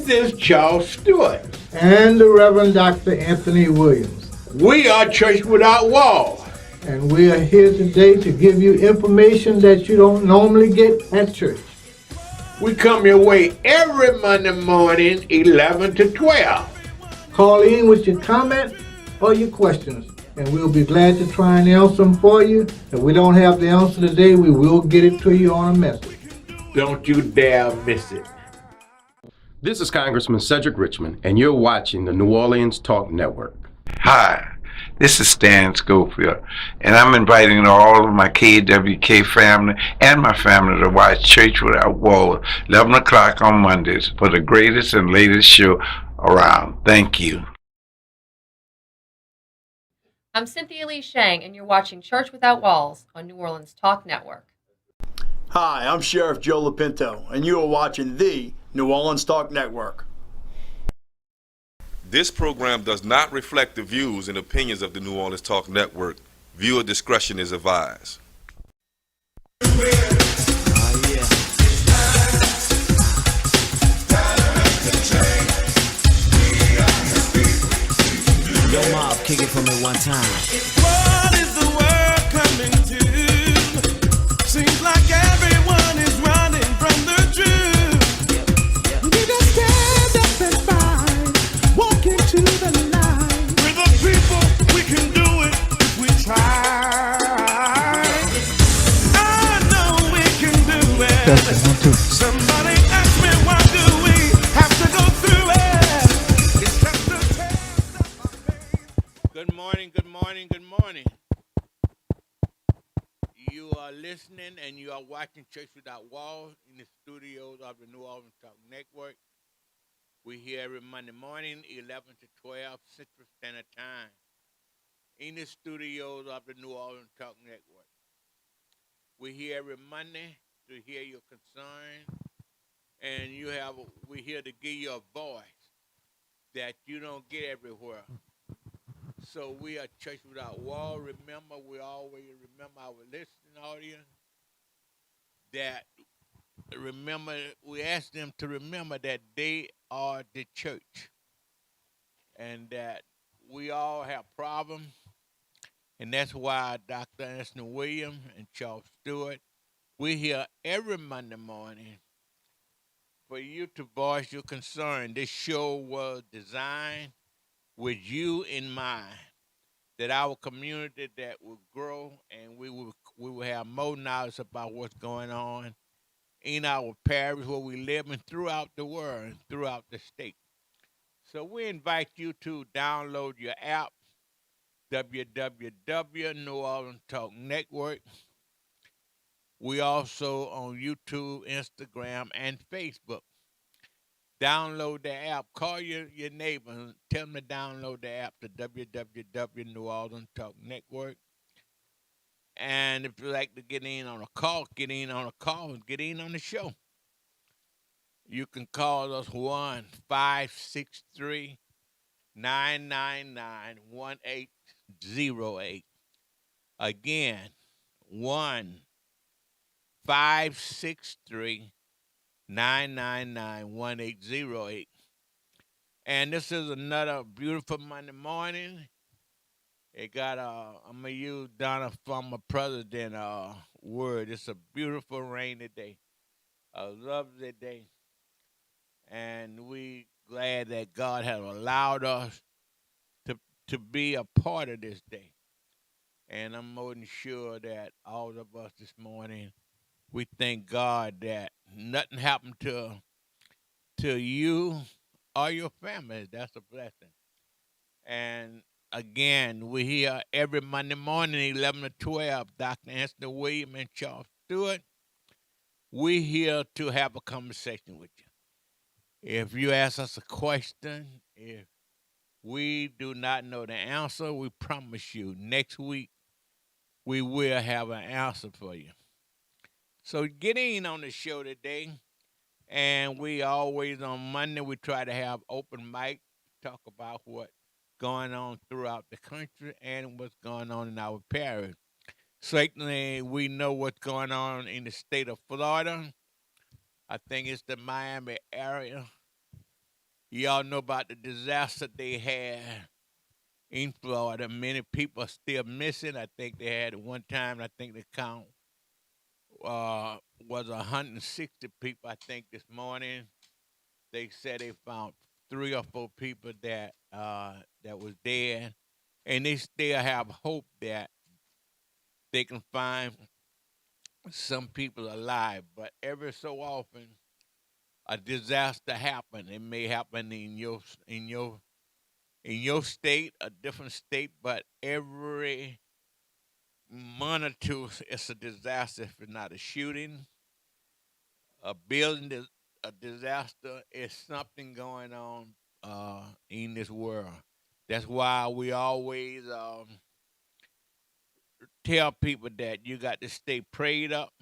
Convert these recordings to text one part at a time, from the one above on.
This is Charles Stewart. And the Reverend Dr. Anthony Williams. We are Church Without Walls. And we are here today to give you information that you don't normally get at church. We come your way every Monday morning, 11 to 12. Call in with your comment or your questions, and we'll be glad to try and answer them for you. If we don't have the answer today, we will get it to you on a message. Don't you dare miss it. This is Congressman Cedric Richmond, and you're watching the New Orleans Talk Network. Hi, this is Stan Schofield, and I'm inviting all of my KWK family and my family to watch Church Without Walls, 11 o'clock on Mondays, for the greatest and latest show around. Thank you. I'm Cynthia Lee Shang, and you're watching Church Without Walls on New Orleans Talk Network. Hi, I'm Sheriff Joe LaPinto, and you are watching the New Orleans Talk Network. This program does not reflect the views and opinions of the New Orleans Talk Network. Viewer discretion is advised. Yo, mob, kick it for me one time. What is the world coming to? Seems like everyone is running from the truth. We just stand up and fight, walk into the light. We're the people, we can do it if we try. I know we can do it. Somebody ask me, why do we have to go through it? It's just a test of my faith. Good morning, good morning, good morning. You are listening and you are watching Church Without Walls in the studios of the New Orleans Talk Network. We're here every Monday morning, 11 to 12 Central Standard Time in the studios of the New Orleans Talk Network. We're here every Monday to hear your concern, and we're here to give you a voice that you don't get everywhere. So we are Church Without Walls. Remember, we always remember our listening audience we ask them to remember that they are the church and that we all have problems. And that's why Dr. Anthony Williams and Charles Stewart, we're here every Monday morning for you to voice your concern. This show was designed with you in mind, that our community that will grow and we will have more knowledge about what's going on in our parish where we live and throughout the world and throughout the state. So we invite you to download your app, www. New Orleans Talk Network. We also on YouTube, Instagram, and Facebook. Download the app. Call your neighbor and tell them to download the app to www. New Orleans Talk Network. And if you like to get in on a call, get in on the show. You can call us 1-563-999-1808. Again, 1-563-999-1808. And this is another beautiful Monday morning. It got I'm gonna use Donna former president word. It's a beautiful rainy day, a lovely day, and we glad that God has allowed us to be a part of this day. And I'm more than sure that all of us this morning, we thank God that nothing happened to you or your family. That's a blessing. And again, we're here every Monday morning, 11 to 12. Dr. Anthony Williams and Charles Stewart. We're here to have a conversation with you. If you ask us a question, if we do not know the answer, we promise you next week we will have an answer for you. So get in on the show today. And we always on Monday, we try to have open mic, talk about what going on throughout the country and what's going on in our parish. Certainly, we know what's going on in the state of Florida. I think it's the Miami area. Y'all know about the disaster they had in Florida. Many people are still missing. I think they had at one time, I think the count was 160 people. I think this morning they said they found 3 or 4 people that was dead, and they still have hope that they can find some people alive. But every so often, a disaster happen. It may happen in your state, a different state, but every month or two, it's a disaster. If it's not a shooting, a building, a disaster, it's something going on in this world. That's why we always tell people that you got to stay prayed up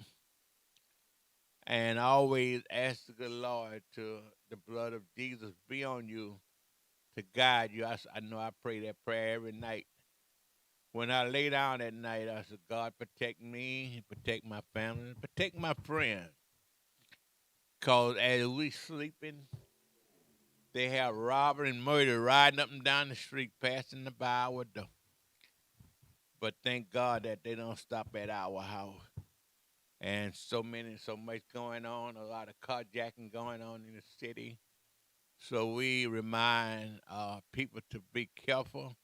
and always ask the good Lord to the blood of Jesus be on you to guide you. I know I pray that prayer every night. When I lay down at night, I said, God, protect me, protect my family, protect my friends. Because as we sleeping, they have robber and murder riding up and down the street, passing by our door. But thank God that they don't stop at our house. And so much going on, a lot of carjacking going on in the city. So we remind people to be careful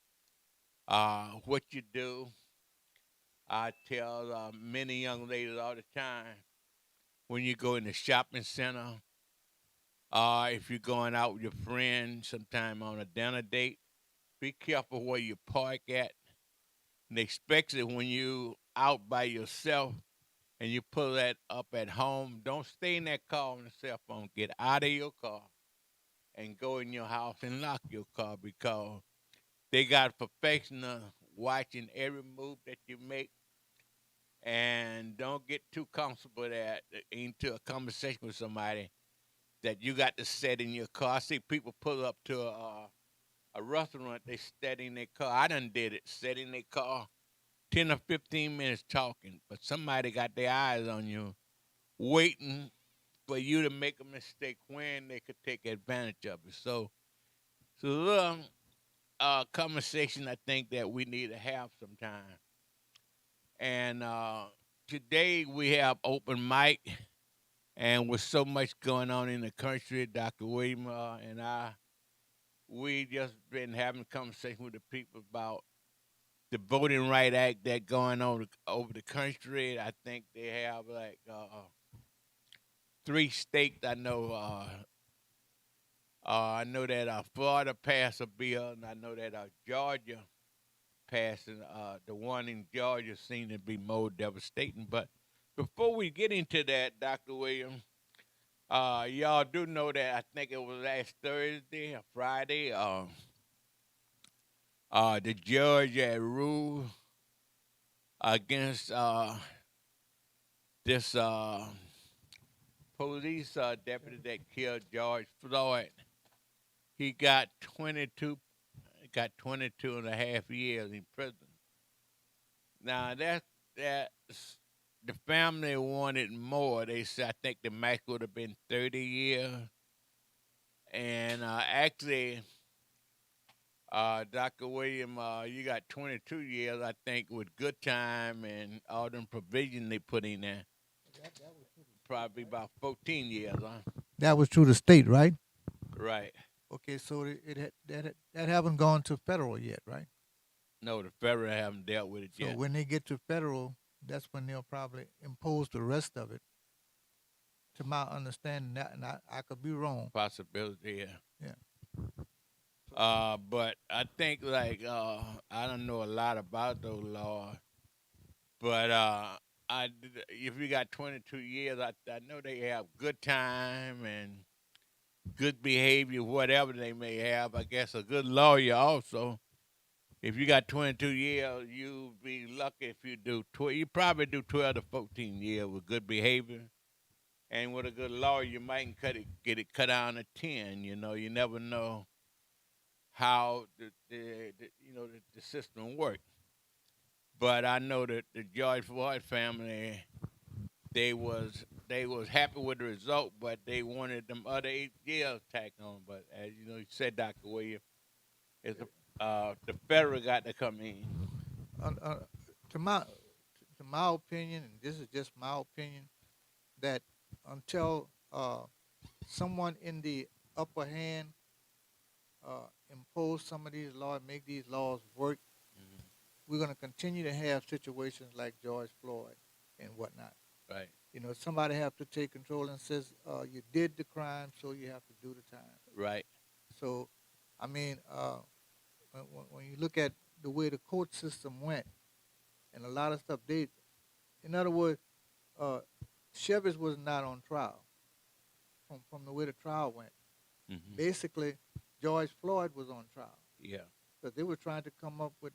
what you do. I tell many young ladies all the time, when you go in the shopping center, if you're going out with your friends sometime on a dinner date, be careful where you park at. And especially when you out by yourself and you pull that up at home, don't stay in that car on the cell phone. Get out of your car and go in your house and lock your car, because they got a professional watching every move that you make. And don't get too comfortable that into a conversation with somebody that you got to set in your car. I see people pull up to a restaurant, they set in their car. I done did it, set in their car 10 or 15 minutes talking, but somebody got their eyes on you, waiting for you to make a mistake when they could take advantage of it. So it's a little conversation I think that we need to have sometime. And today we have open mic, and with so much going on in the country, Dr. William and we just been having a conversation with the people about the Voting Right Act that going on over the country. I think they have like 3 states. I know that Florida passed a bill, and I know that Georgia passing. The one in Georgia seemed to be more devastating. But before we get into that, Dr. Williams, y'all do know that I think it was last Thursday or Friday. The judge had ruled against this police deputy that killed George Floyd. He got 22 and a half years in prison. Now that's the family wanted more. They said I think the max would have been 30 years. And actually, Dr. William, you got 22 years, I think, with good time and all them provisions they put in there. Probably about 14 years, huh? That was through the state, right? Right. Okay, so that haven't gone to federal yet, right? No, the federal haven't dealt with it So yet. when they get to federal, that's when they'll probably impose the rest of it. To my understanding, that, and I could be wrong. Possibility, yeah. Yeah. But I think like I don't know a lot about those laws, but if you got 22 years, I know they have good time and good behavior, whatever they may have. I guess a good lawyer also. If you got 22 years, you be lucky if you do 12. You probably do 12 to 14 years with good behavior, and with a good lawyer, you might get it cut down to 10. You know, you never know how the system works. But I know that the George Floyd family, they was they was happy with the result, but they wanted them other 8 years tacked on. But as you know, you said, Dr. Williams, it's the federal got to come in. To my opinion, and this is just my opinion, that until someone in the upper hand impose some of these laws, make these laws work, we're going to continue to have situations like George Floyd and whatnot. Right. You know, somebody have to take control and says, you did the crime, so you have to do the time. Right. So, I mean, when you look at the way the court system went, and a lot of stuff, in other words, Chevys was not on trial from the way the trial went. Mm-hmm. Basically, George Floyd was on trial. Yeah. Because they were trying to come up with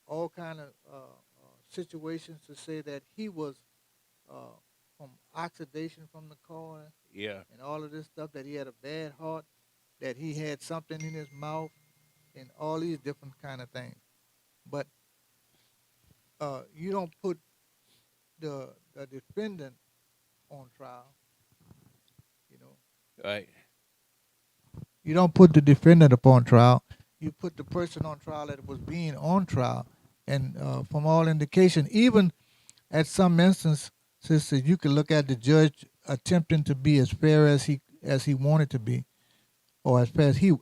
all kind of situations to say that he was from oxidation from the car. Yeah. And all of this stuff, that he had a bad heart, that he had something in his mouth, and all these different kind of things. But you don't put the defendant on trial, you know. Right. You don't put the defendant upon trial. You put the person on trial that was being on trial. And from all indication, even at some instances, you can look at the judge attempting to be as fair as he wanted to be, or as fair as he,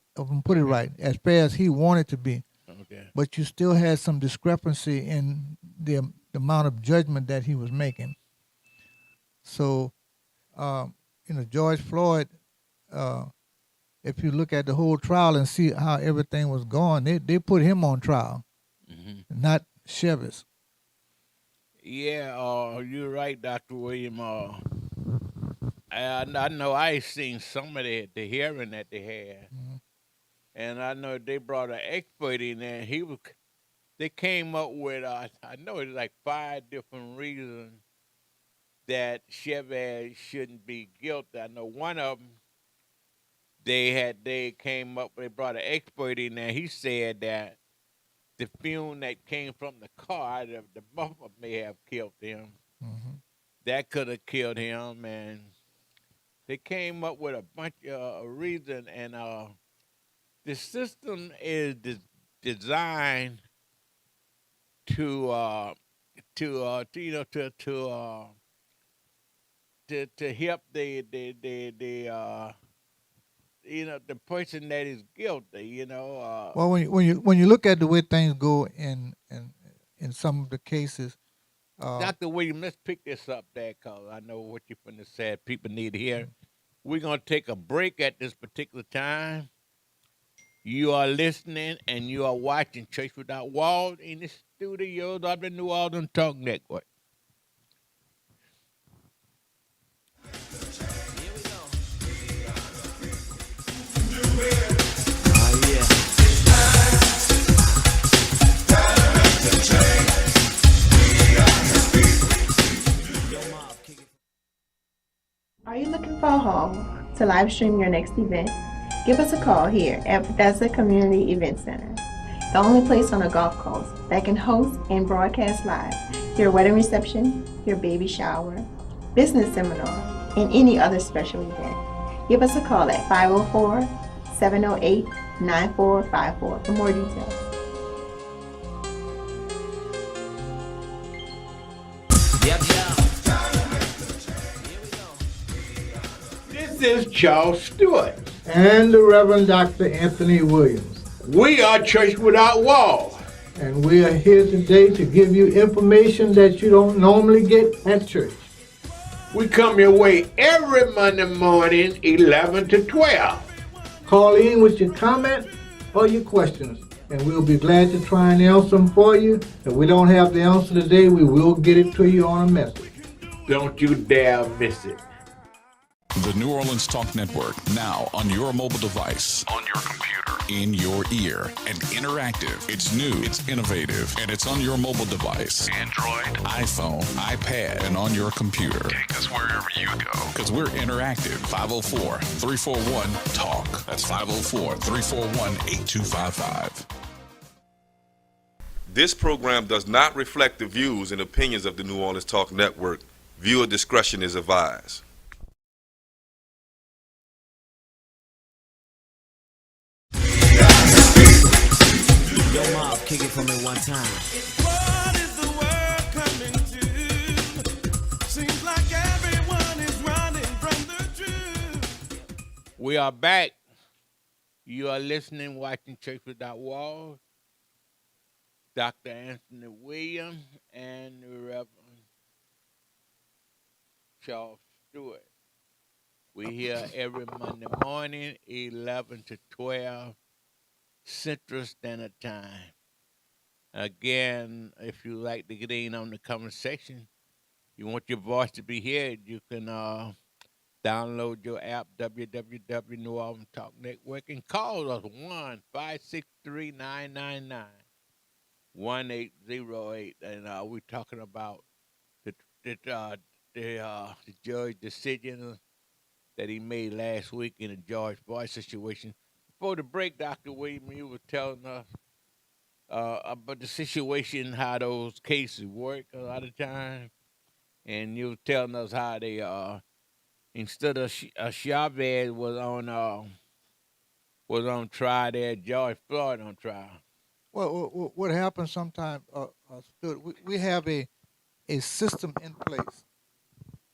put it right, as fair as he wanted to be. Okay. But you still had some discrepancy in the amount of judgment that he was making. So, George Floyd, if you look at the whole trial and see how everything was going, they put him on trial, not Chevys. Yeah, you're right, Dr. William. I know I seen some of the hearing that they had, and I know they brought an expert in there. They came up with I know it's like 5 different reasons that Chevy shouldn't be guilty. I know one of them. They brought an expert in there. He said that the fume that came from the car, the bumper may have killed him. That could have killed him, and they came up with a bunch of reasons. And the system is designed to help the person that is guilty. Well, when you look at the way things go in some of the cases, Dr. William, let's pick this up there, cause I know what you're finna say. People need to hear. We're gonna take a break at this particular time. You are listening and you are watching Church Without Walls in the studios of the New Orleans Talk Network. Are you looking for a home to live stream your next event? Give us a call here at Bethesda Community Event Center, the only place on the Gulf Coast that can host and broadcast live your wedding reception, your baby shower, business seminar, and any other special event. Give us a call at 504-708-9454 for more details. This is Charles Stewart. And the Reverend Dr. Anthony Williams. We are Church Without Walls. And we are here today to give you information that you don't normally get at church. We come your way every Monday morning, 11 to 12. Call in with your comment or your questions, and we'll be glad to try and answer them for you. If we don't have the answer today, we will get it to you on a message. Don't you dare miss it. The New Orleans Talk Network, now on your mobile device, on your computer, in your ear, and interactive. It's new, it's innovative, and it's on your mobile device. Android, iPhone, iPad, and on your computer. Take us wherever you go. Because we're interactive. 504-341-TALK. That's 504-341-8255. This program does not reflect the views and opinions of the New Orleans Talk Network. Viewer discretion is advised. kick it for me one time. What is the world coming to? Seems like everyone is running from the truth. We are back. You are listening, watching Church Without Walls. Dr. Anthony Williams and the Reverend Charles Stewart. We here every Monday morning, 11 to 12, Central Standard Time. Again, if you like to get in on the conversation, you want your voice to be heard, you can download your app, www. New Orleans Talk Network, and call us 1-563-999-1808. And we're talking about the judge decision that he made last week in the George Floyd situation. Before the break, Dr. Williams, you were telling us about the situation, how those cases work a lot of times, and you were telling us how they instead of Chavez was on trial, there George Floyd on trial. Well, what happens sometimes, we have a system in place,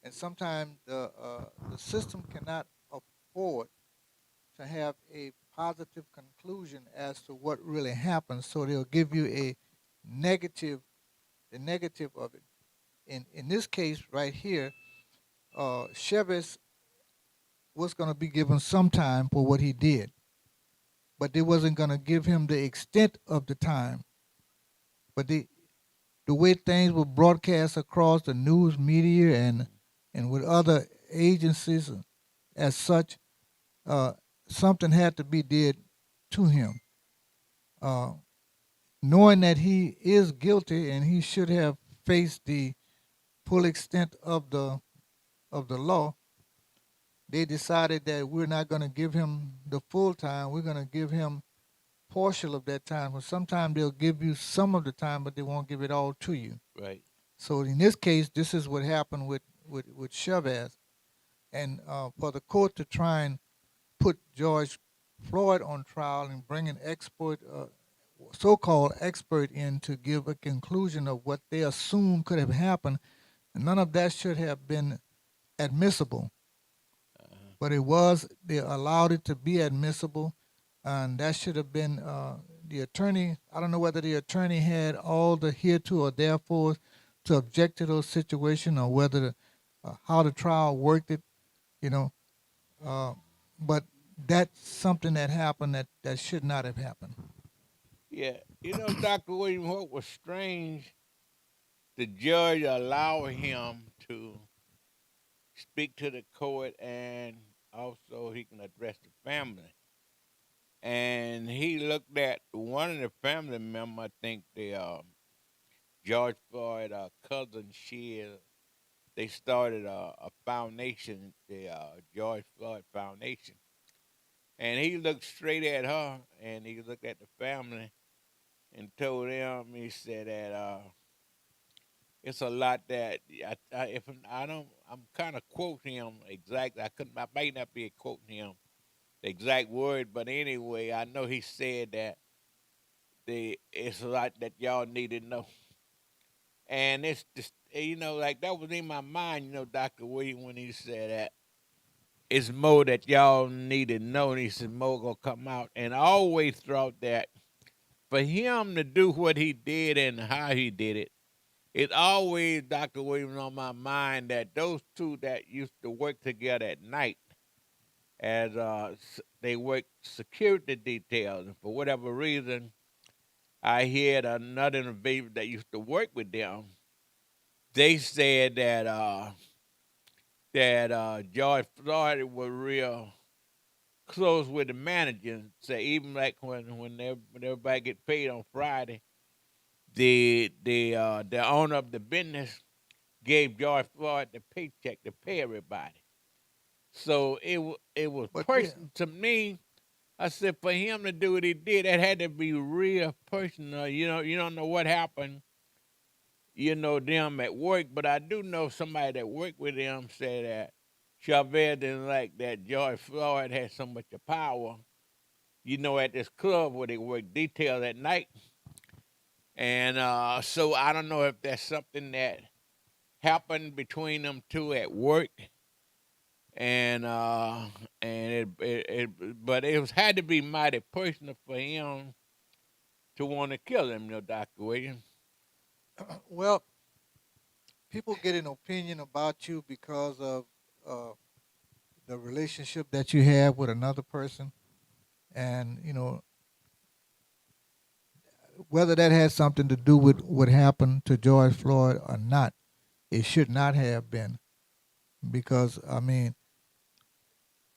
and sometimes the system cannot afford to have a positive conclusion as to what really happened, so they'll give you the negative of it. In this case right here, Chavez was going to be given some time for what he did, but they wasn't going to give him the extent of the time. But the way things were broadcast across the news media and with other agencies as such, something had to be did to him. Knowing that he is guilty and he should have faced the full extent of the law, they decided that we're not going to give him the full time. We're going to give him partial of that time. Because sometimes they'll give you some of the time, but they won't give it all to you. Right. So in this case, this is what happened with Chavez. And for the court to try and put George Floyd on trial and bring an expert, so-called expert in to give a conclusion of what they assume could have happened, none of that should have been admissible. But it was, they allowed it to be admissible, and that should have been the attorney. I don't know whether the attorney had all the hereto or therefore to object to those situations, or whether how the trial worked it, but that's something that happened that should not have happened. Yeah, Dr. Williams, what was strange, the judge allowed him to speak to the court, and also he can address the family. And he looked at one of the family members, I think the George Floyd cousin Sheila. They started a foundation, the George Floyd Foundation. And he looked straight at her, and he looked at the family and told them, he said that it's a lot that I'm kind of quoting him exactly. I might not be quoting him the exact word, but anyway, I know he said that it's a lot that y'all need to know. And it's just, like that was in my mind, Dr. Williams, when he said that it's more that y'all need to know, and he said more gonna come out. And I always thought that for him to do what he did and how he did it, it always, Dr. Williams, on my mind that those two that used to work together at night as they worked security details, and for whatever reason, I heard another individual that used to work with them. They said that George Floyd was real close with the manager. Say even like when everybody get paid on Friday, the owner of the business gave George Floyd the paycheck to pay everybody. So it was personal to me. I said for him to do what he did, that had to be real personal. You don't know what happened. Them at work, but I do know somebody that worked with them said that Chavez didn't like that George Floyd had so much power, at this club where they work detail at night. And so I don't know if that's something that happened between them two at work, and but it was had to be mighty personal for him to want to kill him, Dr. Williams. Well, people get an opinion about you because of uh, the relationship that you have with another person, and whether that has something to do with what happened to George Floyd or not, it should not have been, because I mean,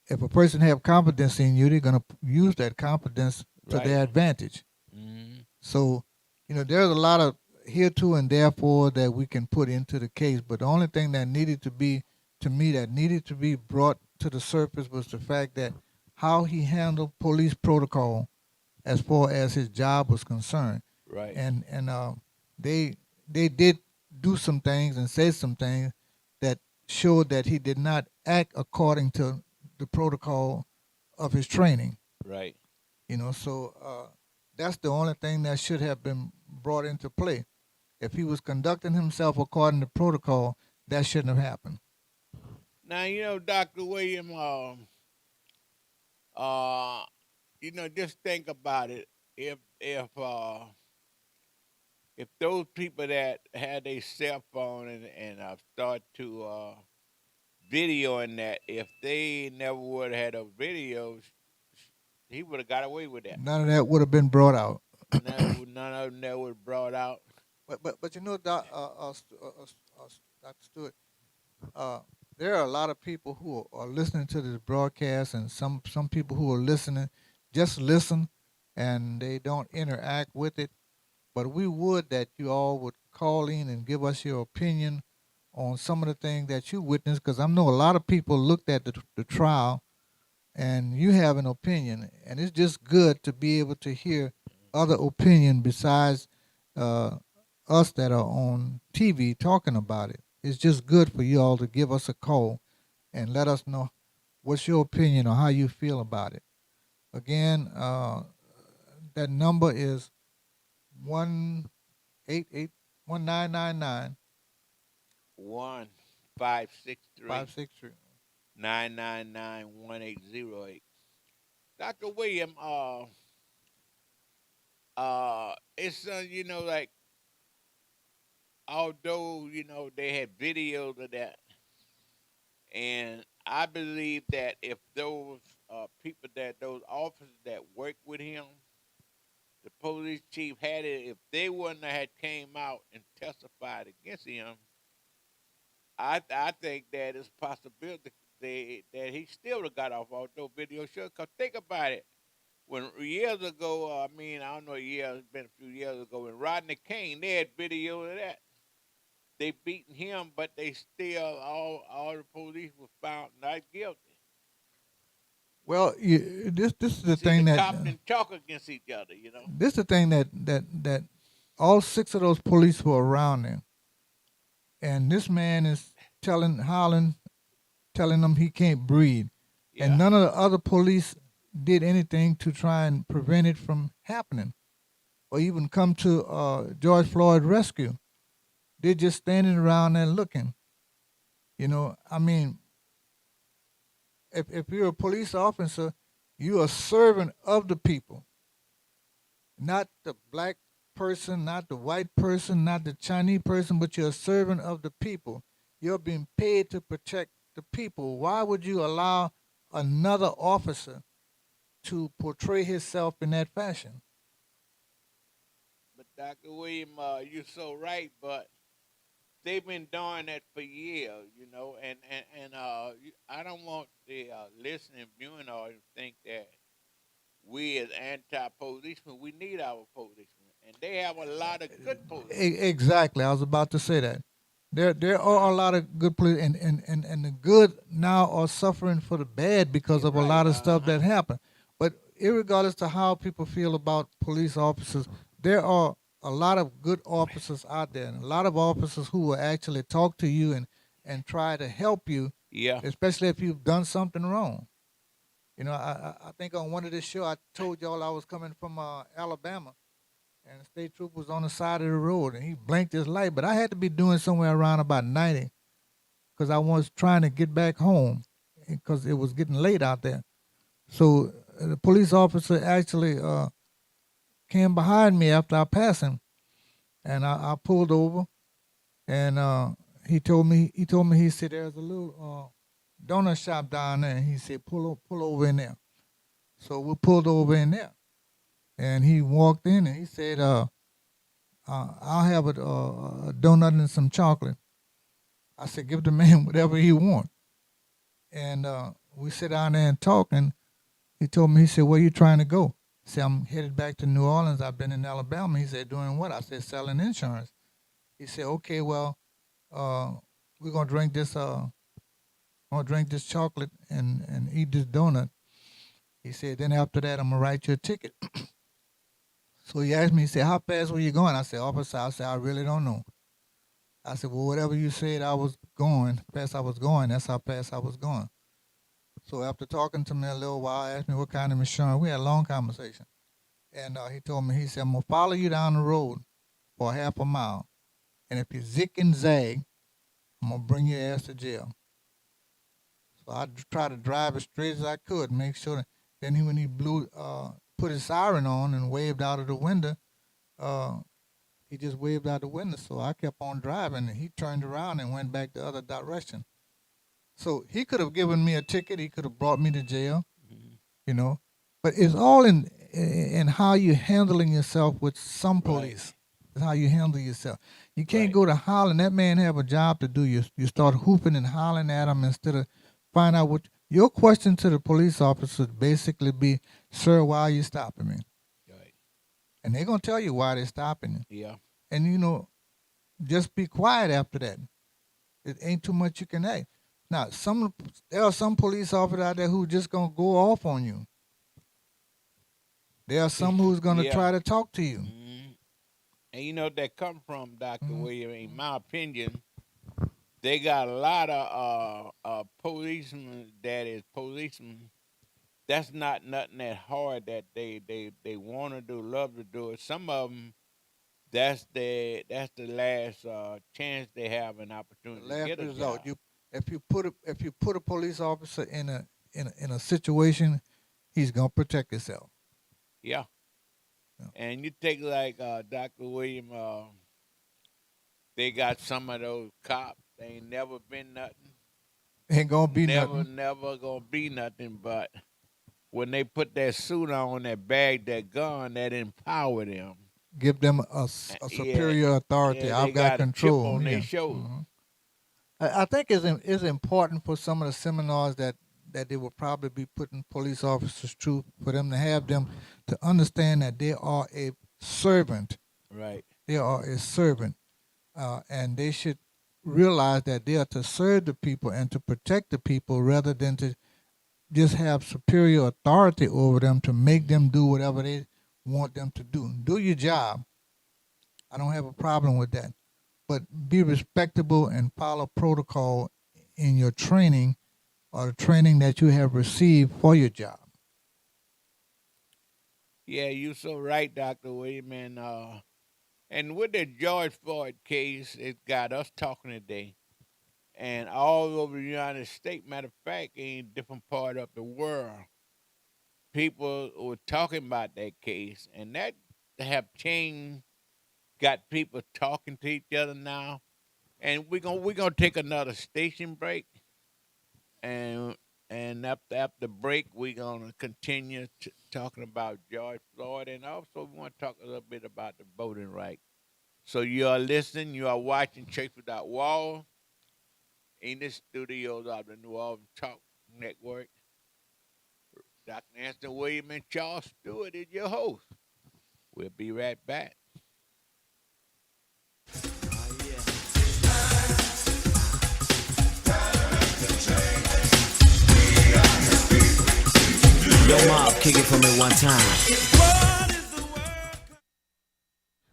if a person have confidence in you, they're gonna use that confidence to Right. their advantage. Mhm. So, there's a lot of hereto and therefore that we can put into the case, but the only thing that needed to be, to me, that needed to be brought to the surface was the fact that how he handled police protocol as far as his job was concerned. Right. And they they did do some things and say some things that showed that he did not act according to the protocol of his training. Right. So that's the only thing that should have been brought into play. If he was conducting himself according to protocol, that shouldn't have happened. Now Dr. William. Just think about it. If those people that had a cell phone and start to videoing that, if they never would have had a video, he would have got away with that. None of that would have been brought out. None of them that was brought out. But Dr. Stewart, there are a lot of people who are listening to this broadcast, and some people who are listening just listen, and they don't interact with it. But we would that you all would call in and give us your opinion on some of the things that you witnessed, because I know a lot of people looked at the trial, and you have an opinion, and it's just good to be able to hear other opinion besides uh, us that are on TV talking about it. It's just good for you all to give us a call and let us know what's your opinion or how you feel about it. Again, that number is 1-888-1999. 1-563 563. 999-1808. Dr. William, it's like, although they had videos of that, and I believe that if those those officers that work with him, the police chief had it, if they wouldn't have had came out and testified against him, I think that it's a possibility that he still would have got off, although video show. Because think about it. When years ago, I don't know, it's been a few years ago, when Rodney King, they had video of that. They beaten him, but they still, all the police was found not guilty. Well, this is the See, thing the that cops didn't talk against each other, this is the thing that all six of those police were around him, and this man is hollering, telling them he can't breathe, and none of the other police did anything to try and prevent it from happening, or even come to George Floyd's rescue. They're just standing around there looking. I mean, if you're a police officer, you're a servant of the people, not the black person, not the white person, not the Chinese person, but you're a servant of the people. You're being paid to protect the people. Why would you allow another officer to portray himself in that fashion? But Dr. William, you're so right, but they've been doing that for years, and I don't want the listening viewing audience to think that we as anti-policemen, we need our policemen, and they have a lot of good policemen. Exactly. I was about to say that. There are a lot of good police, and the good now are suffering for the bad because of a lot of stuff that happened. But irregardless to how people feel about police officers, there are a lot of good officers out there, and a lot of officers who will actually talk to you and try to help you, especially if you've done something wrong. I think on one of this show I told y'all I was coming from Alabama, and the state trooper was on the side of the road, and he blinked his light. But I had to be doing somewhere around about 90, because I was trying to get back home, because it was getting late out there. So the police officer actually came behind me after I passed him, and I pulled over, and he told me, he said, there's a little donut shop down there, and he said, pull over in there. So we pulled over in there, and he walked in, and he said, I'll have a donut and some chocolate. I said, give the man whatever he want. And we sit down there and talk, and he told me, he said, where you trying to go? I said, I'm headed back to New Orleans. I've been in Alabama. He said, doing what? I said, selling insurance. He said, okay, well, we're gonna drink this chocolate and eat this donut. He said, then after that, I'm gonna write you a ticket. So he asked me, he said, how fast were you going? I said, officer, I really don't know. I said, well, whatever you said I was going, fast I was going, that's how fast I was going. So after talking to me a little while, asked me what kind of insurance. We had a long conversation. And he told me, he said, I'm going to follow you down the road for half a mile. And if you zig and zag, I'm going to bring your ass to jail. So I tried to drive as straight as I could, make sure that. Then when he put his siren on and waved out of the window, he just waved out the window. So I kept on driving, and he turned around and went back the other direction. So he could have given me a ticket. He could have brought me to jail, you know. But it's all in how you're handling yourself with some police. It's how you handle yourself. You can't go to hollering. That man have a job to do. You start hooping and hollering at him instead of find out what. Your question to the police officer would basically be, sir, why are you stopping me? Right. And they're going to tell you why they're stopping you. Yeah. And, you know, just be quiet after that. It ain't too much you can say. Now, there are some police officers out there who just going to go off on you. There are some who's going to try to talk to you. Mm-hmm. And you know that come from, Dr. William, in my opinion, they got a lot of policemen that's not nothing that hard that they want to do, love to do it. Some of them, that's the last chance they have an opportunity to get a job. If you put a police officer in a situation, he's gonna protect himself. Yeah. And you take like Dr. William, they got some of those cops. They ain't never been nothing. Ain't gonna be nothing. Never gonna be nothing. But when they put that suit on, that bag, that gun, that empower them. Give them a superior authority. Yeah, I've got control. Chip on their shoulder. Mm-hmm. I think it's important for some of the seminars that they will probably be putting police officers through, for them to have them to understand that they are a servant. Right. They are a servant. And they should realize that they are to serve the people and to protect the people rather than to just have superior authority over them to make them do whatever they want them to do. Do your job. I don't have a problem with that. But be respectable and follow protocol in your training or the training that you have received for your job. Yeah, you're so right, Dr. William. And with the George Floyd case, it got us talking today. And all over the United States, matter of fact, in different part of the world, people were talking about that case. And that have changed, got people talking to each other now. And we're gonna take another station break. And after break, we're gonna continue talking about George Floyd, and also we want to talk a little bit about the voting right. So you are listening, you are watching Church Without Walls in the studios of the New Orleans Talk Network. Dr. Anthony William and Charles Stewart is your host. We'll be right back. Yo, Mob, kick it for me one time.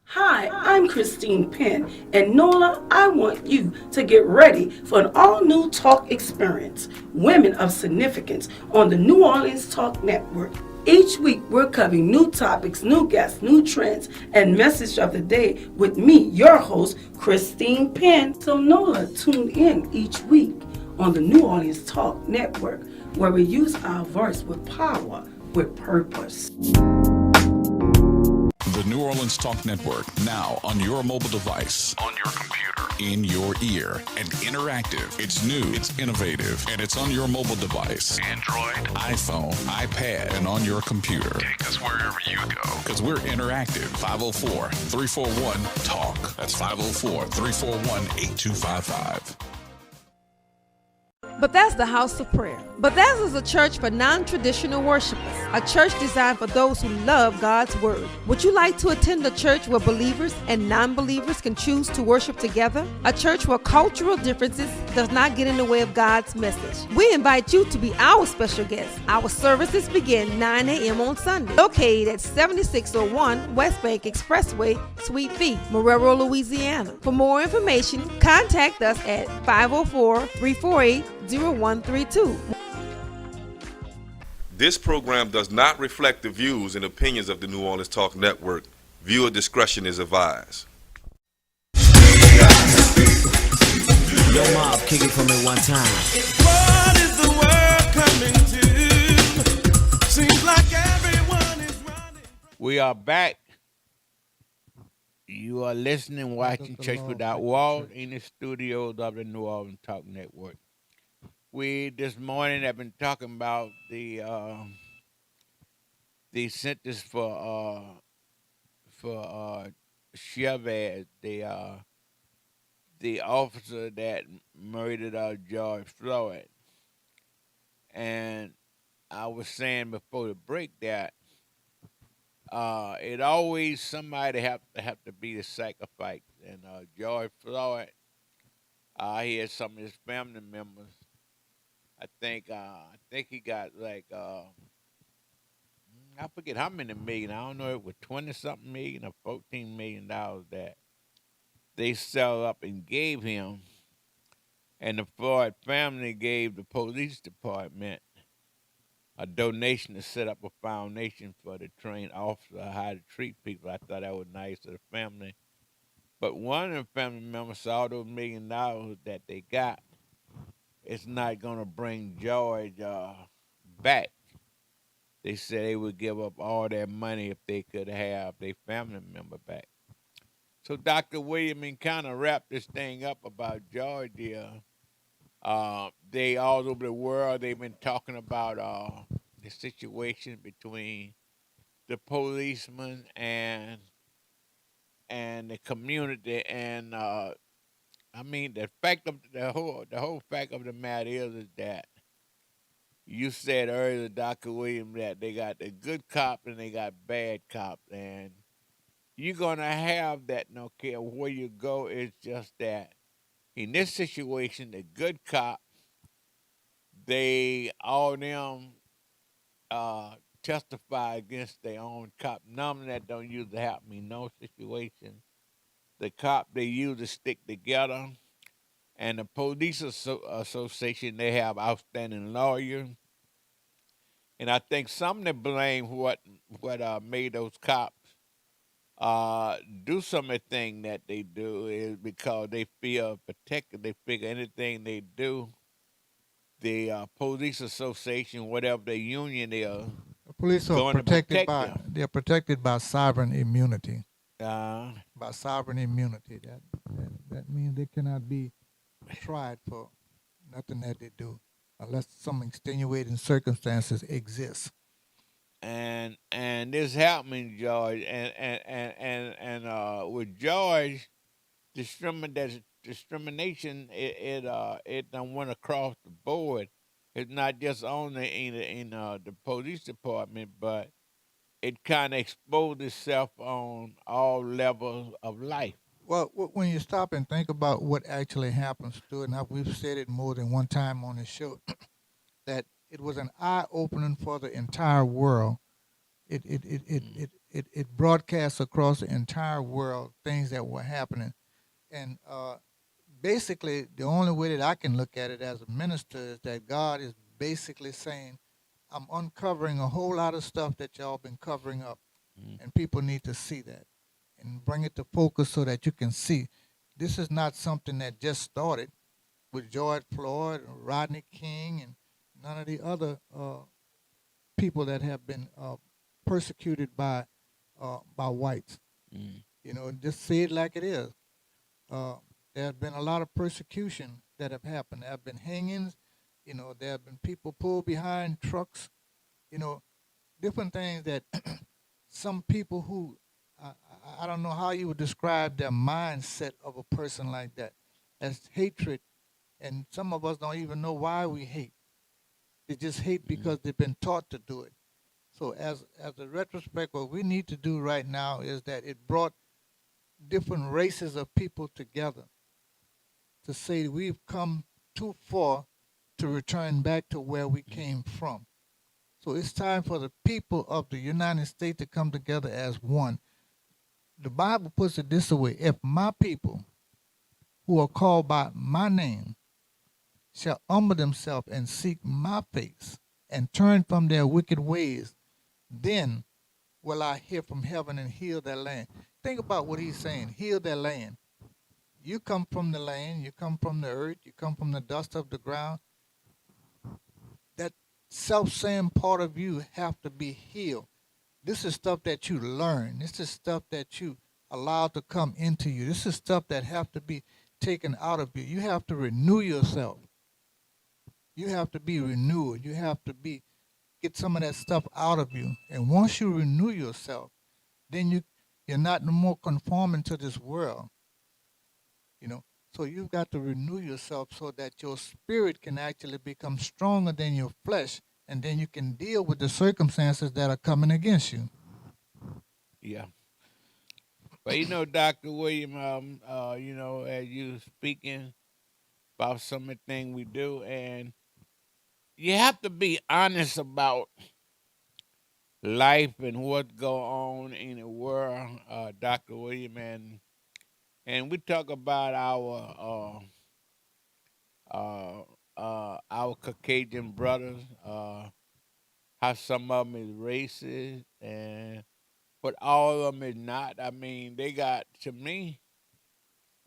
Hi, I'm Christine Penn, and Nola, I want you to get ready for an all-new talk experience, Women of Significance, on the New Orleans Talk Network. Each week, we're covering new topics, new guests, new trends, and message of the day with me, your host, Christine Penn. So Nola, tune in each week on the New Orleans Talk Network, where we use our voice with power, with purpose. The New Orleans Talk Network, now on your mobile device, on your computer, in your ear, and interactive. It's new, it's innovative, and it's on your mobile device. Android, iPhone, iPad, and on your computer. Take us wherever you go. Because we're interactive. 504-341-TALK. That's 504-341-8255. Bethesda House of Prayer. Bethesda is a church for non-traditional worshipers, a church designed for those who love God's Word. Would you like to attend a church where believers and non-believers can choose to worship together? A church where cultural differences does not get in the way of God's message. We invite you to be our special guest. Our services begin 9 a.m. on Sunday, located at 7601 West Bank Expressway, Suite B, Marrero, Louisiana. For more information, contact us at 504-348-0132. This program does not reflect the views and opinions of the New Orleans Talk Network. Viewer discretion is advised. Yo, Mob, kick it for me one time. What is the world coming to? Seems like everyone is running. We are back. You are listening, watching Church Without Walls in the studios of the New Orleans Talk Network. We this morning have been talking about the sentence for Chavez, the officer that murdered George Floyd. And I was saying before the break that it always somebody have to be the sacrifice. And George Floyd, he had some of his family members. I think he got like I forget how many million. I don't know if it was 20-something million or $14 million that they set up and gave him, and the Floyd family gave the police department a donation to set up a foundation for the trained officer how to treat people. I thought that was nice of the family. But one of the family members saw those $1 million that they got. It's not going to bring George back. They said they would give up all their money if they could have their family member back. So Dr. William kind of wrapped this thing up about George here. They all over the world, they've been talking about the situation between the policemen and the community. And I mean, the whole fact of the matter is that you said earlier, Dr. Williams, that they got the good cops and they got bad cops, and you're gonna have that no care where you go. It's just that in this situation, the good cops, they all them testify against their own cop. None of that don't usually happen in no situation. The cop they usually stick together, and the police association they have outstanding lawyers. And I think some of the blame what made those cops do some of the thing that they do is because they feel protected. They figure anything they do, the police association, whatever the union is, The police are going to protected protect by them. they're protected by sovereign immunity. Uh, By sovereign immunity, that means they cannot be tried for nothing that they do unless some extenuating circumstances exist. and this happened, George, and with George, discrimination it done went across the board. It's not just only in the police department, but it kind of exposed itself on all levels of life. Well, when you stop and think about what actually happens to it, and we've said it more than one time on this show, that it was an eye opening for the entire world. It broadcasts across the entire world things that were happening, and basically the only way that I can look at it as a minister is that God is basically saying, I'm uncovering a whole lot of stuff that y'all been covering up, and people need to see that and bring it to focus so that you can see this is not something that just started with George Floyd, or Rodney King, and none of the other people that have been persecuted by whites. You know, just say it like it is. There have been a lot of persecution that have happened. There have been hangings. You know, there have been people pulled behind trucks. You know, different things that some people who I don't know how you would describe their mindset of a person like that. That's hatred, and some of us don't even know why we hate. They just hate because they've been taught to do it. So as a retrospect, what we need to do right now is that it brought different races of people together to say we've come too far to return back to where we came from. So it's time for the people of the United States to come together as one. The Bible puts it this way: if my people who are called by my name shall humble themselves and seek my face and turn from their wicked ways, then will I hear from heaven and heal their land. Think about what he's saying: heal their land. You come from the land, you come from the earth, you come from the dust of the ground. That self-same part of you have to be healed. This is stuff that you learn. This is stuff that you allow to come into you. This is stuff that have to be taken out of you. You have to renew yourself. You have to be renewed. You have to get some of that stuff out of you. And once you renew yourself, then you're not no more conforming to this world. You know, so you've got to renew yourself so that your spirit can actually become stronger than your flesh, and then you can deal with the circumstances that are coming against you. Yeah. But you know, Dr. William, you know, as you speaking about some of the things we do, and you have to be honest about life and what's going on in the world, Dr. William, and we talk about our Caucasian brothers, how some of them is racist, but all of them is not. I mean, they got, to me,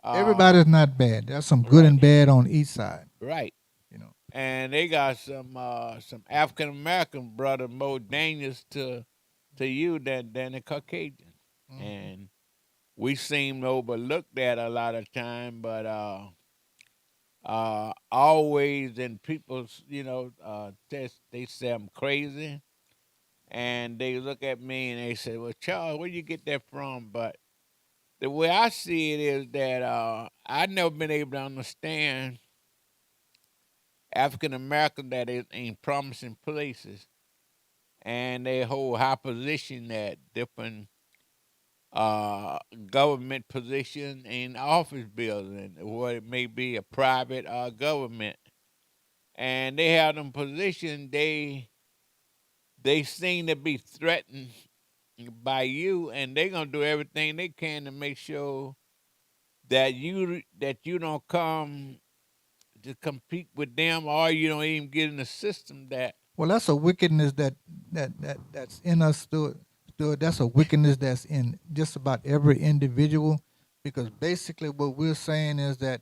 Everybody's not bad. There's some good and bad on each side. right. You know, And they got some African American brother more dangerous to you than the Caucasian, and we seem to overlook that a lot of time. But always in people's, you know, they say I'm crazy, and they look at me and they say, "Well, Charles, where you get that from?" But the way I see it is that I've never been able to understand African Americans that is in promising places, and they hold high position at different government position in office building, or it may be a private government, and they have them position. They seem to be threatened by you, and they're gonna do everything they can to make sure that you don't come to compete with them, or you don't even get in the system that. well, that's a wickedness that's in us. That's a wickedness that's in just about every individual, because basically what we're saying is that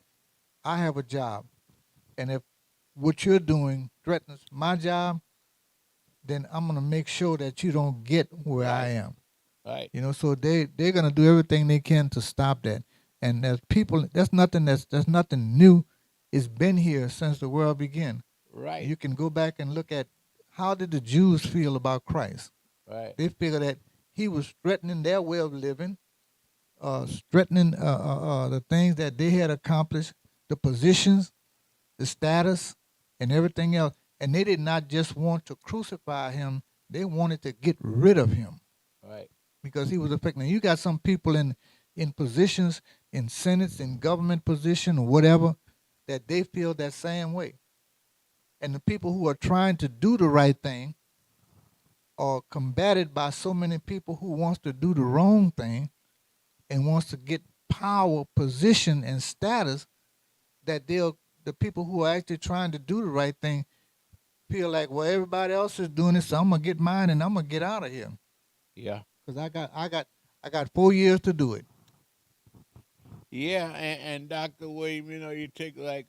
I have a job, and if what you're doing threatens my job, then I'm gonna make sure that you don't get where I am. Right. You know, so they're gonna do everything they can to stop that. And there's people. That's nothing new. It's been here since the world began. Right. You can go back and look at how did the Jews feel about Christ. Right. They figured that he was threatening their way of living, threatening the things that they had accomplished, the positions, the status, and everything else. And they did not just want to crucify him; they wanted to get rid of him. Right. Because he was affecting. You got some people in positions, in senates, in government position, or whatever, that they feel that same way. And the people who are trying to do the right thing are combated by so many people who wants to do the wrong thing and wants to get power, position, and status, that the people who are actually trying to do the right thing feel like, well, everybody else is doing it, so I'm gonna get mine and I'm gonna get out of here. Yeah. Cause I got 4 years to do it. Yeah, and Dr. William, you take like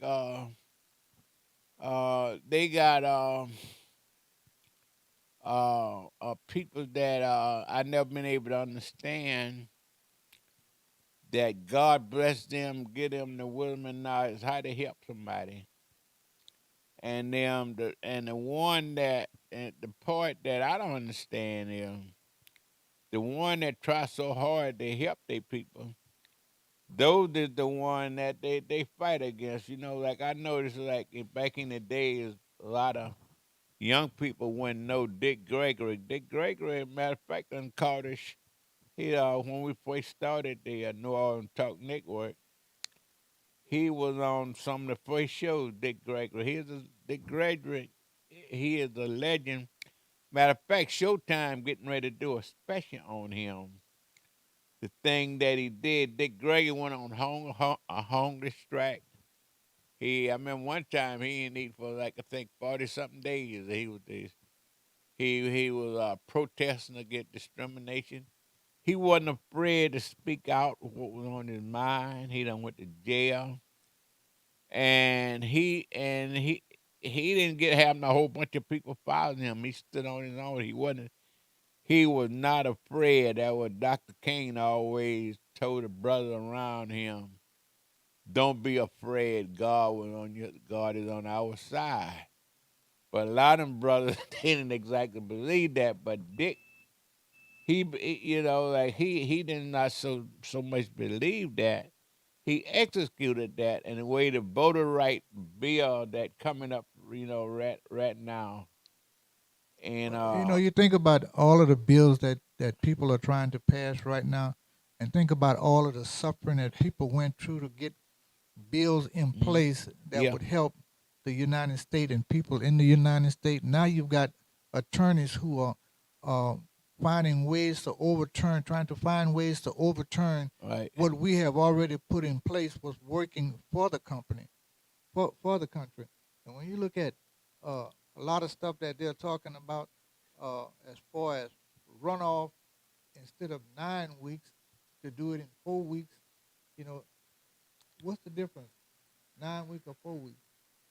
they got people that I never been able to understand that God bless them, give them the wisdom and knowledge how to help somebody. And the one that and the part that I don't understand is the one that try so hard to help their people. Those is the one that they fight against. Like I noticed, like back in the days, a lot of young people wouldn't know Dick Gregory. Dick Gregory, matter of fact, done called us. When we first started the New Orleans Talk Network, he was on some of the first shows. Dick Gregory. Dick Gregory. He is a legend. Matter of fact, Showtime getting ready to do a special on him. The thing that he did, Dick Gregory went on a hunger strike. I remember one time he didn't eat for like I think 40 something days. He was protesting against discrimination. He wasn't afraid to speak out what was on his mind. He done went to jail, and he didn't get having a whole bunch of people following him. He stood on his own. He was not afraid. That was Dr. King always told the brother around him, don't be afraid. God is on our side. But a lot of them brothers they didn't exactly believe that. But Dick, he he did not so much believe that. He executed that in a way the voter right bill that coming up, right now. And You think about all of the bills that people are trying to pass right now, and think about all of the suffering that people went through to get bills in place that would help the United States and people in the United States. Now you've got attorneys who are trying to find ways to overturn what we have already put in place was working for the company, for the country. And when you look at a lot of stuff that they're talking about as far as runoff, instead of 9 weeks, to do it in 4 weeks, what's the difference? 9 weeks or 4 weeks?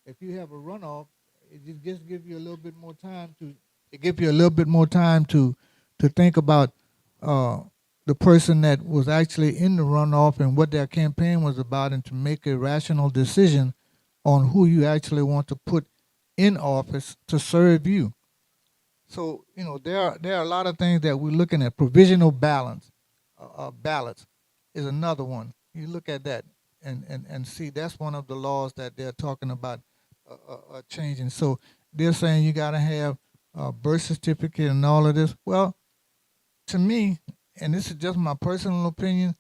If you have a runoff, it just gives you a little bit more time to. It gives you a little bit more time to think about the person that was actually in the runoff and what their campaign was about, and to make a rational decision on who you actually want to put in office to serve you. So there are a lot of things that we're looking at. Provisional ballots is another one. You look at that and see that's one of the laws that they're talking about changing. So they're saying you got to have a birth certificate and all of this. Well, to me, and this is just my personal opinion,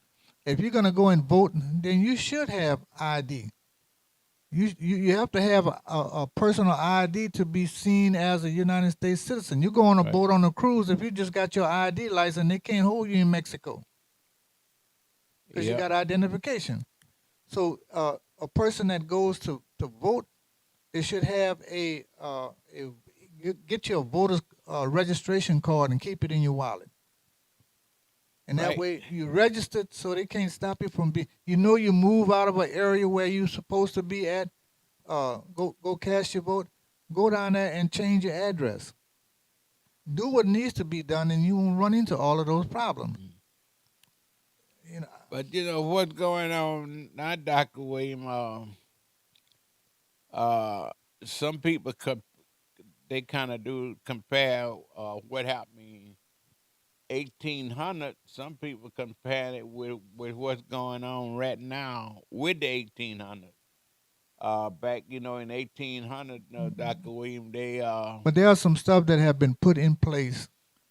if you're going to go and vote, then you should have ID. You have to have a personal ID to be seen as a United States citizen. You go on a boat on a cruise, if you just got your ID license, they can't hold you in Mexico because you got identification. So a person that goes to vote, they should have get your voter's registration card and keep it in your wallet. And that way you registered so they can't stop you from being, you move out of an area where you're supposed to be at, go cast your vote, go down there and change your address. Do what needs to be done and you won't run into all of those problems. But what's going on now, Dr. William, some people they kind of do compare what happened in 1800. Some people compare it with what's going on right now with the 1800. Back in 1800, Dr. William, But there are some stuff that have been put in place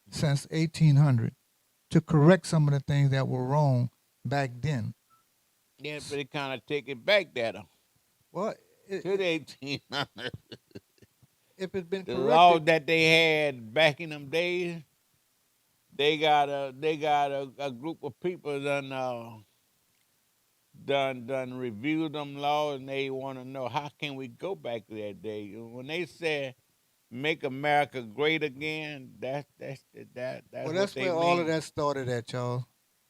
since 1800 to correct some of the things that were wrong back then. Yeah, but it kind of take it back there. Well, to the 1800s. If it's been the corrected, laws that they had back in them days, they got a group of people done reviewed them laws, and they want to know how can we go back to that day. When they said make America great again. That's Well, what that's they where mean. all of that started at, Charles.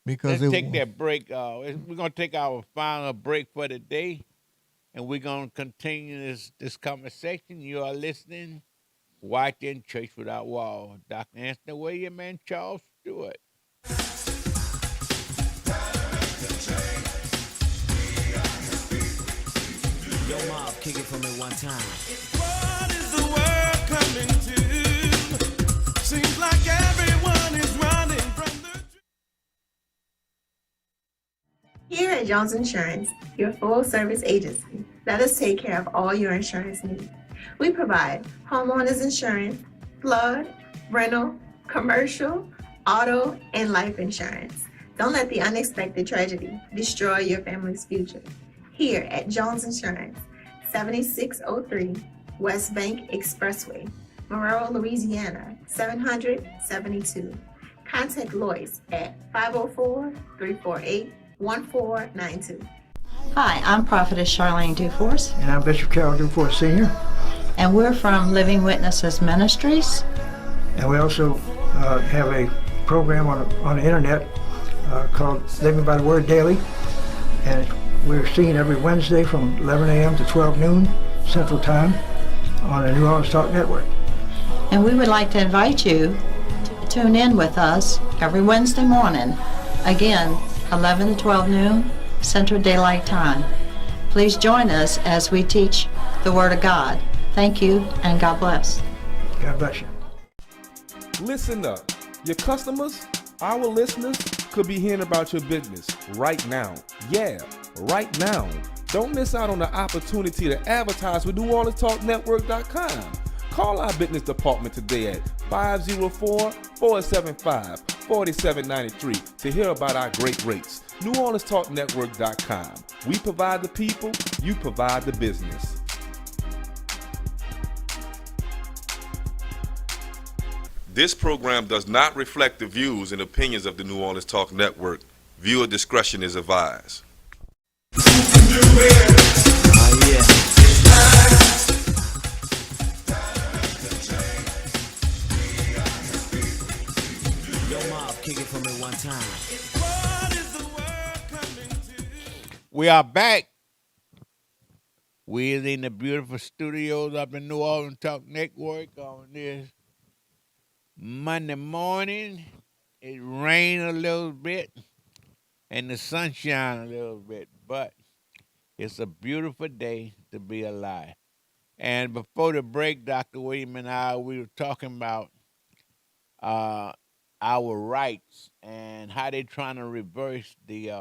Because Let's take that break. We're gonna take our final break for the day, and we're gonna continue this conversation. You are listening, watching Church Without Walls. Dr. Anthony William and Charles Stewart. Yo, Mob, kick it for me one time. What is the world coming to? Seems like everyone is running from the. Here at Jones Insurance, your full-service agency, let us take care of all your insurance needs. We provide homeowners insurance, flood, rental, commercial, auto, and life insurance. Don't let the unexpected tragedy destroy your family's future. Here at Jones Insurance, 7603 West Bank Expressway, Monroe, Louisiana, 772. Contact Lois at 504-348-1492. Hi, I'm Prophetess Charlene Duforce, And I'm Bishop Carol Duforce Sr. and we're from Living Witnesses Ministries. And we also have a program on the internet called Living by the Word Daily. And we're seen every Wednesday from 11 a.m. to 12 noon Central Time on the New Orleans Talk Network. And we would like to invite you to tune in with us every Wednesday morning. Again, 11 to 12 noon Central Daylight Time. Please join us as we teach the Word of God. Thank you, and God bless. God bless you. Listen up. Your customers, our listeners, could be hearing about your business right now. Yeah, right now. Don't miss out on the opportunity to advertise with NewOrleansTalkNetwork.com. Call our business department today at 504-475-4793 to hear about our great rates. NewOrleansTalkNetwork.com. We provide the people, you provide the business. This program does not reflect the views and opinions of the New Orleans Talk Network. Viewer discretion is advised. Yo, Mob, kick it for me one time. We are back. We're in the beautiful studios up in New Orleans Talk Network on this Monday morning. It rained a little bit and the sunshine a little bit, but it's a beautiful day to be alive. And before the break, Dr. William and I, we were talking about our rights and how they're trying to reverse the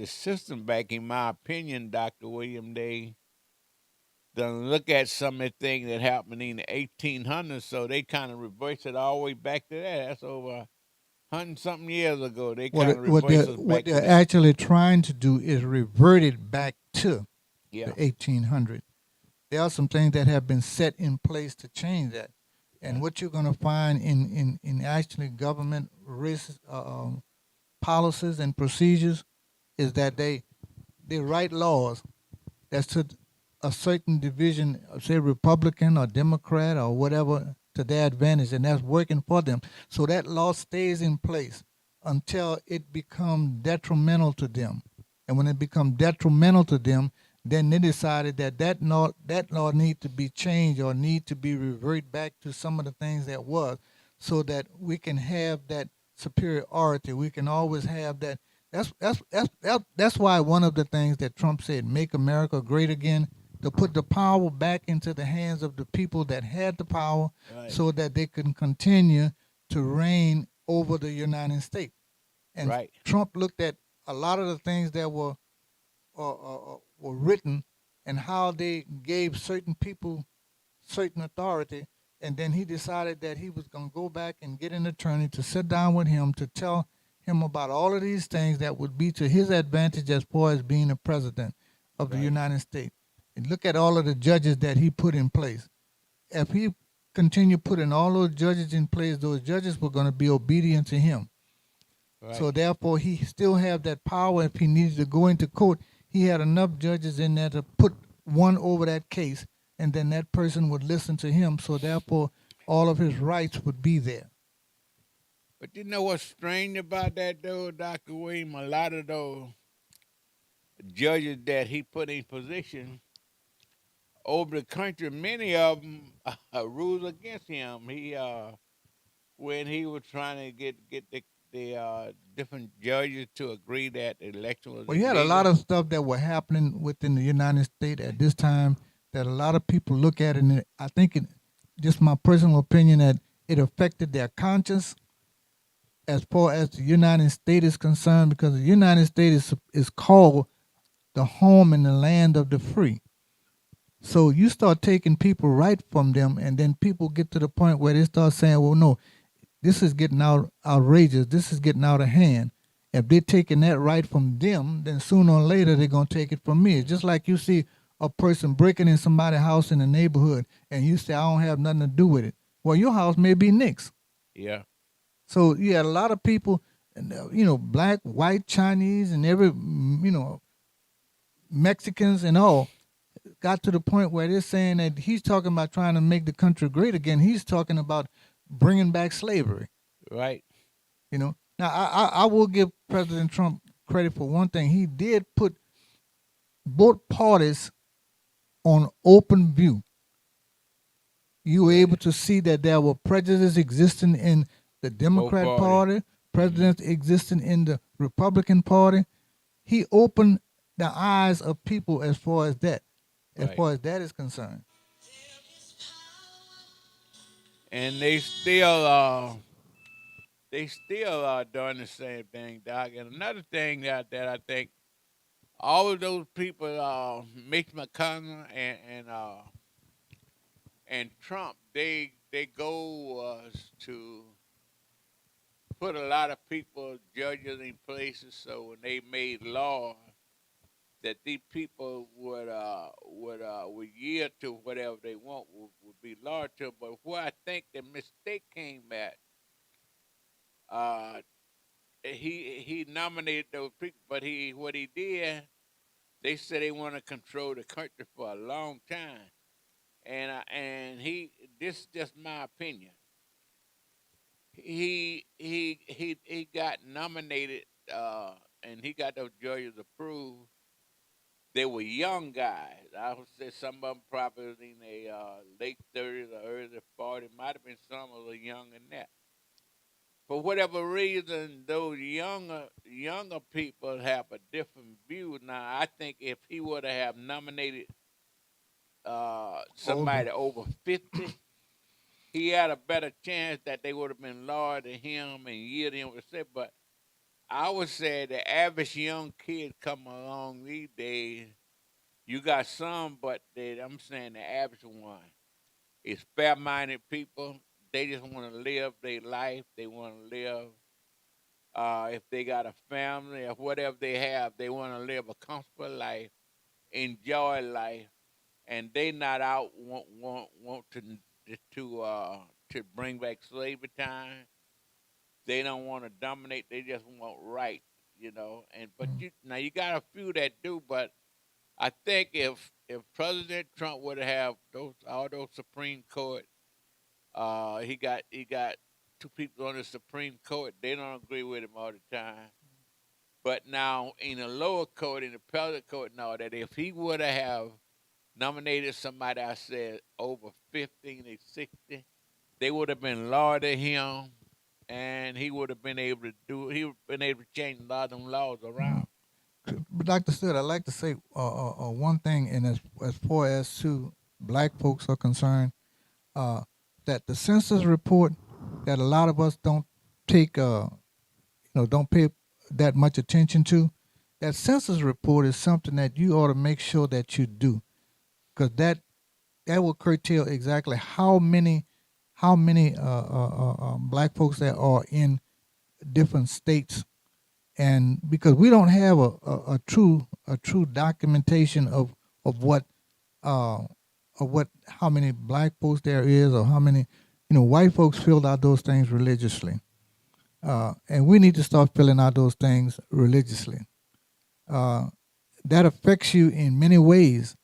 system back. In my opinion, Dr. William, they done look at some of the things that happened in the 1800s, so they kind of reverse it all the way back to that. That's over 100-something years ago. They kind of reverse us back what to they're that. actually trying to do is revert it back to Yeah. the 1800. There are some things that have been set in place to change that. And what you're going to find in actually government risk policies and procedures is that they write laws that's to a certain division, say Republican or Democrat or whatever, to their advantage, and that's working for them. So that law stays in place until it becomes detrimental to them. And when it becomes detrimental to them, then they decided that law need to be changed or need to be reverted back to some of the things that was, so that we can have that superiority. We can always have that. That's why one of the things that Trump said, "Make America Great Again," to put the power back into the hands of the people that had the power, Right. so that they can continue to reign over the United States. And Right. Trump looked at a lot of the things that were written and how they gave certain people certain authority, and then he decided that he was going to go back and get an attorney to sit down with him to tell him about all of these things that would be to his advantage as far as being the president of the United States. And look at all of the judges that he put in place. If he continued putting all those judges in place, those judges were going to be obedient to him. Right. So therefore, he still have that power. If he needed to go into court, he had enough judges in there to put one over that case and then that person would listen to him. So therefore, all of his rights would be there. But you know what's strange about that, though, Dr. William? A lot of those judges that he put in position over the country, many of them rules against him. When he was trying to get the different judges to agree that the election was Well, you had a lot of stuff that were happening within the United States at this time that a lot of people look at, and I think, just my personal opinion, that it affected their conscience as far as the United States is concerned, because the United States is called the home and the land of the free. So you start taking people right from them, and then people get to the point where they start saying, well, no, this is getting outrageous. This is getting out of hand. If they're taking that right from them, then sooner or later they're going to take it from me. It's just like you see a person breaking in somebody's house in the neighborhood, and you say, I don't have nothing to do with it. Well, your house may be nixed. Yeah. So you had a lot of people, black, white, Chinese, and every, Mexicans and all, got to the point where they're saying that he's talking about trying to make the country great again. He's talking about bringing back slavery. Right. Now, I will give President Trump credit for one thing. He did put both parties on open view. You were able to see that there were prejudices existing in the Democrat Party, prejudice existing in the Republican Party. He opened the eyes of people as far as that is concerned. And they still are doing the same thing, Doc. And another thing that I think all of those people, Mitch McConnell and Trump, they go to put a lot of people, judges in places, so when they made law that these people would yield to whatever they want would be law to. But where I think the mistake came at, he nominated those people, but what he did, they said they want to control the country for a long time, and this is just my opinion. He got nominated, and he got those judges approved. They were young guys. I would say some of them probably in their late 30s or early 40s. Might have been some a little younger than that. For whatever reason, those younger people have a different view. Now, I think if he would have nominated somebody over 50, he had a better chance that they would have been loyal to him and yielded him. But I would say the average young kid come along these days, you got some, but I'm saying the average one is fair-minded people. They just want to live their life. They want to live, if they got a family or whatever they have, they want to live a comfortable life, enjoy life, and they not out want to bring back slavery time. They don't want to dominate. They just want right, But you got a few that do. But I think if President Trump would have all those Supreme Court, he got two people on the Supreme Court. They don't agree with him all the time. But now in the lower court, in the appellate court, now that if he would have nominated somebody, I said over 15 or 60, they would have been loyal to him. And he would have been able to change a lot of them laws around. But Dr. Stewart, I'd like to say one thing, and as far as to black folks are concerned, that the census report that a lot of us don't take, don't pay that much attention to, that census report is something that you ought to make sure that you do, because that will curtail exactly how many black folks that are in different states, and because we don't have a true documentation of how many black folks there is, or how many, white folks filled out those things religiously, and we need to start filling out those things religiously. That affects you in many ways,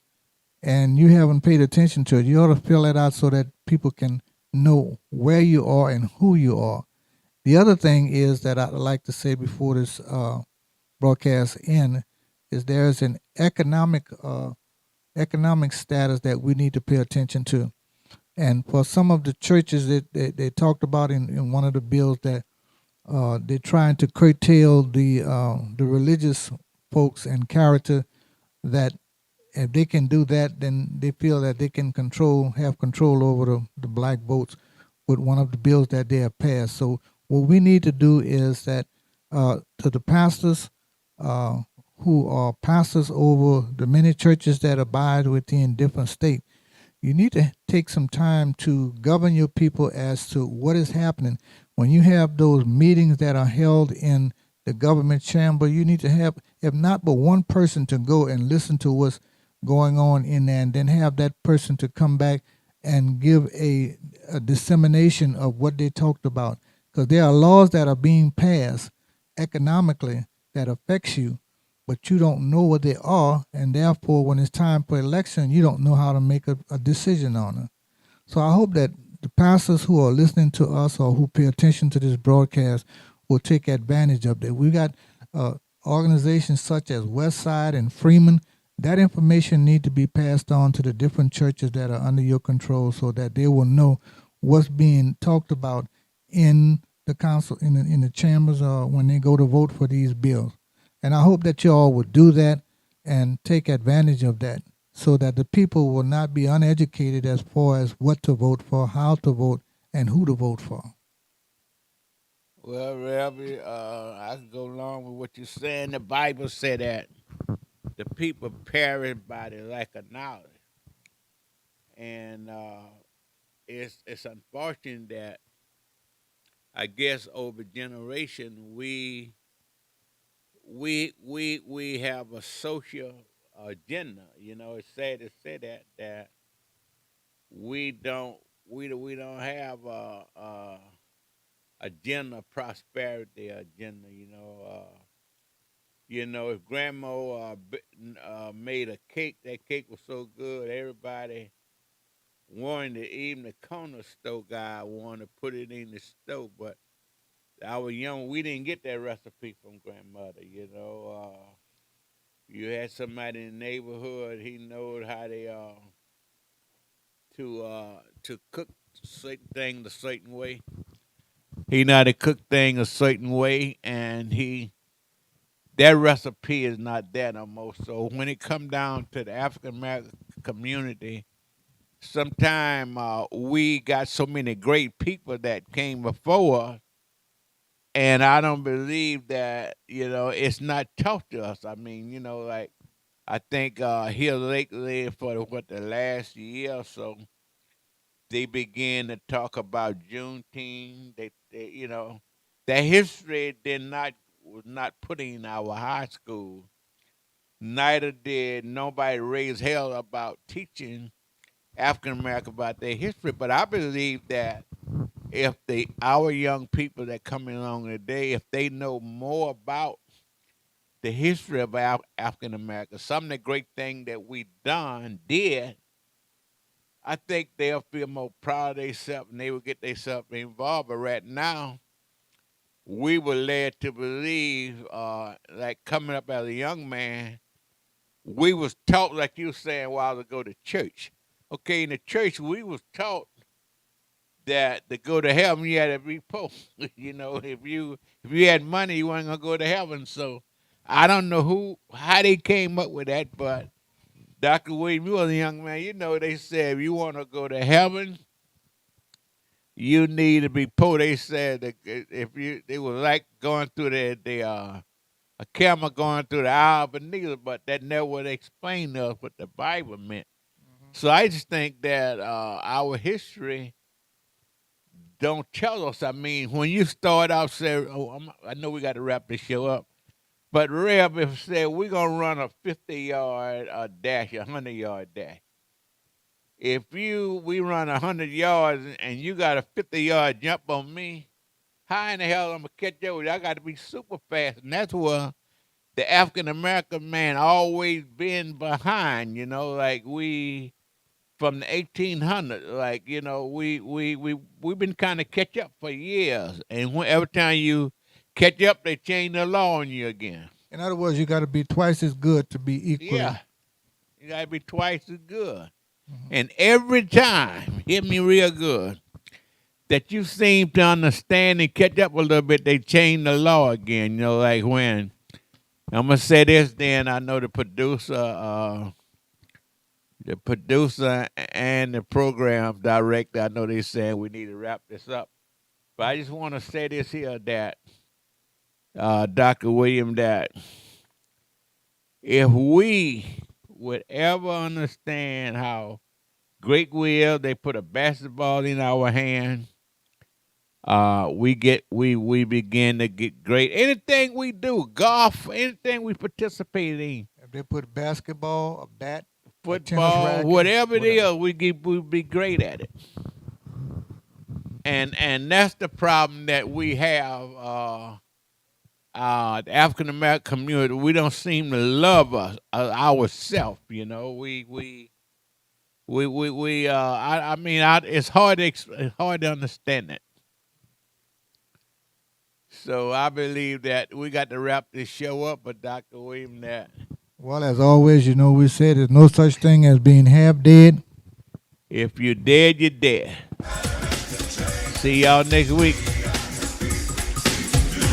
and you haven't paid attention to it, you ought to fill it out so that people can know where you are and who you are. The other thing is that I'd like to say before this broadcast ends is there is an economic status that we need to pay attention to. And for some of the churches that they talked about in one of the bills that they're trying to curtail the religious folks and character, that if they can do that, then they feel that they can have control over the black votes with one of the bills that they have passed. So what we need to do is that to the pastors who are pastors over the many churches that abide within different states, you need to take some time to govern your people as to what is happening. When you have those meetings that are held in the government chamber, you need to have, if not but one person to go and listen to what's going on in there, and then have that person to come back and give a dissemination of what they talked about. Because there are laws that are being passed economically that affects you, but you don't know what they are, and therefore when it's time for election, you don't know how to make a decision on it. So I hope that the pastors who are listening to us or who pay attention to this broadcast will take advantage of that. We got organizations such as Westside and Freeman. That information need to be passed on to the different churches that are under your control so that they will know what's being talked about in the council, in the chambers, or when they go to vote for these bills. And I hope that you all would do that and take advantage of that so that the people will not be uneducated as far as what to vote for, how to vote, and who to vote for. Well, Rabbi, I can go along with what you're saying. The Bible said that the people perish by the lack of knowledge. And it's unfortunate that I guess over generation we have a social agenda. You know, it's sad to say that we don't have a agenda, prosperity agenda. If Grandma made a cake, that cake was so good, everybody wanted to, even the corner store guy wanted to put it in the stove. But I was young, we didn't get that recipe from grandmother. You had somebody in the neighborhood, he knows how to cook certain things a certain way. He know how to cook things a certain way, and that recipe is not there no more. So when it come down to the African American community, sometimes we got so many great people that came before us, and I don't believe that it's not taught to us. I mean, like I think here lately for the last year or so, they began to talk about Juneteenth. That history was not put in our high school. Neither did nobody raise hell about teaching African American about their history. But I believe that if our young people that coming along today, if they know more about the history of African America, some of the great things that we did, I think they'll feel more proud of themselves and they will get themselves involved. But right now, we were led to believe, like coming up as a young man, we was taught, like you were saying a while ago, to church. Okay, in the church, we was taught that to go to heaven, you had to be poor. If you had money, you weren't gonna go to heaven. So I don't know how they came up with that, but Dr. William, you was a young man. They said if you want to go to heaven, you need to be poor. They said that they were like going through a camel going through the eye of a needle, but that never would explain to us what the Bible meant. So I just think that our history don't tell us. I mean, when you start out saying, I know we got to wrap this show up, but Reb, if said we're going to run a 50-yard dash, a 100-yard dash. If we run 100 yards and you got a 50-yard jump on me, how in the hell I'm going to catch you? I got to be super fast. And that's where the African American man always been behind, you know, like we from the 1800s, like, you know, we've been kind of catch up for years, and every time you catch up, they change the law on you again. In other words, you got to be twice as good to be equal. Yeah, you got to be twice as good. And every time, hear me real good, that you seem to understand and catch up a little bit, they change the law again. You know, like when, I'm going to say this then, I know the producer and the program director, I know they saying we need to wrap this up. But I just want to say this here that, Dr. William, that if we would ever understand how great we are, they put a basketball in our hand, we begin to get great. Anything we do, golf, anything we participate in. If they put basketball, a bat, football, racket, whatever it is, we be great at it. And that's the problem that we have. The African American community, we don't seem to love ourselves. You know, I mean, it's hard to understand it. So I believe that we got to wrap this show up, but Dr. William, that. Well, as always, you know, we say there's no such thing as being half dead. If you're dead, you're dead. See y'all next week.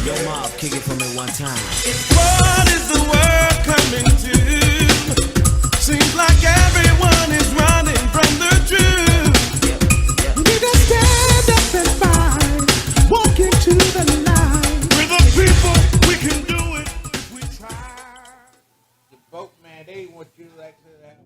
Yo, Mob, kick it for me one time. What is the world coming to? Seems like everyone is running from the truth. We just stand up and fight, walk into the light. We're the people, we can do it if we try. The boat man, they want you like that.